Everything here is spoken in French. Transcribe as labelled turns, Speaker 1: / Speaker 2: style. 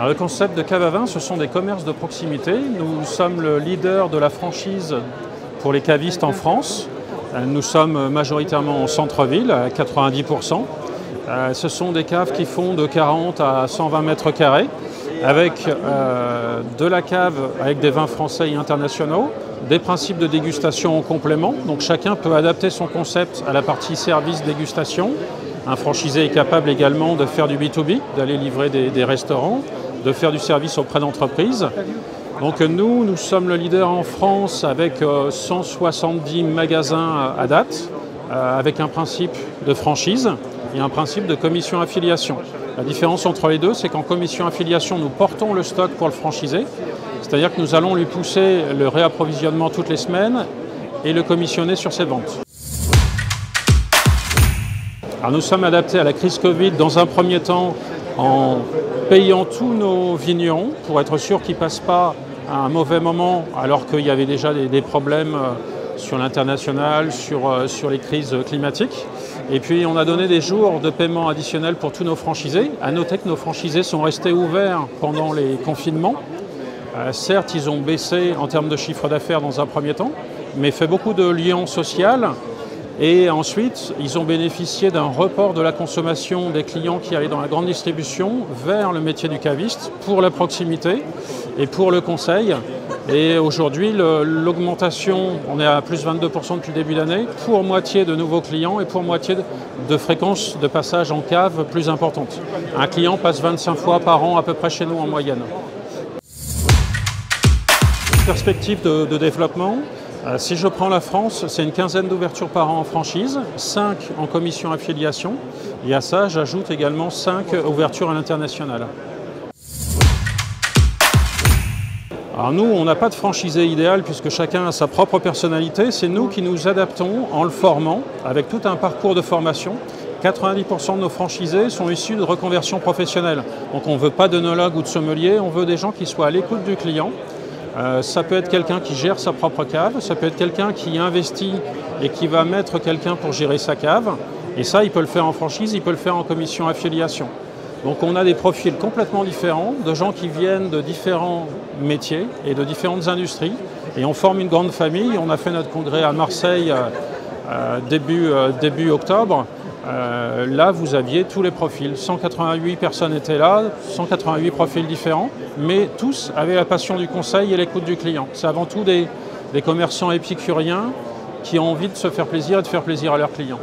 Speaker 1: Alors, le concept de cave à vin, ce sont des commerces de proximité. Nous sommes le leader de la franchise pour les cavistes en France. Nous sommes majoritairement en centre-ville, à 90%. Ce sont des caves qui font de 40 à 120 mètres carrés, avec de la cave avec des vins français et internationaux, des principes de dégustation en complément. Donc chacun peut adapter son concept à la partie service dégustation. Un franchisé est capable également de faire du B2B, d'aller livrer des restaurants, de faire du service auprès d'entreprises. Donc nous sommes le leader en France avec 170 magasins à date, avec un principe de franchise et un principe de commission affiliation. La différence entre les deux, c'est qu'en commission affiliation, nous portons le stock pour le franchisé, c'est-à-dire que nous allons lui pousser le réapprovisionnement toutes les semaines et le commissionner sur ses ventes. Alors nous sommes adaptés à la crise Covid dans un premier temps en payant tous nos vignerons pour être sûr qu'ils ne passent pas à un mauvais moment alors qu'il y avait déjà des problèmes sur l'international, sur les crises climatiques. Et puis on a donné des jours de paiement additionnels pour tous nos franchisés. À noter que nos franchisés sont restés ouverts pendant les confinements. Certes, ils ont baissé en termes de chiffre d'affaires dans un premier temps, mais fait beaucoup de liens sociaux. Et ensuite, ils ont bénéficié d'un report de la consommation des clients qui allaient dans la grande distribution vers le métier du caviste pour la proximité et pour le conseil. Et aujourd'hui, l'augmentation, on est à plus 22% depuis le début d'année, pour moitié de nouveaux clients et pour moitié de fréquence de passage en cave plus importante. Un client passe 25 fois par an à peu près chez nous en moyenne. Perspective de développement. Si je prends la France, c'est une quinzaine d'ouvertures par an en franchise, 5 en commission affiliation, et à ça, j'ajoute également 5 ouvertures à l'international. Alors nous, on n'a pas de franchisé idéal puisque chacun a sa propre personnalité, c'est nous qui nous adaptons en le formant avec tout un parcours de formation. 90% de nos franchisés sont issus de reconversion professionnelle, donc on ne veut pas d'œnologue ou de sommelier, on veut des gens qui soient à l'écoute du client. Ça peut être quelqu'un qui gère sa propre cave, ça peut être quelqu'un qui investit et qui va mettre quelqu'un pour gérer sa cave. Et ça, il peut le faire en franchise, il peut le faire en commission affiliation. Donc on a des profils complètement différents, de gens qui viennent de différents métiers et de différentes industries. Et on forme une grande famille. On a fait notre congrès à Marseille début octobre. Là, vous aviez tous les profils. 188 personnes étaient là, 188 profils différents, mais tous avaient la passion du conseil et l'écoute du client. C'est avant tout des commerçants épicuriens qui ont envie de se faire plaisir et de faire plaisir à leurs clients.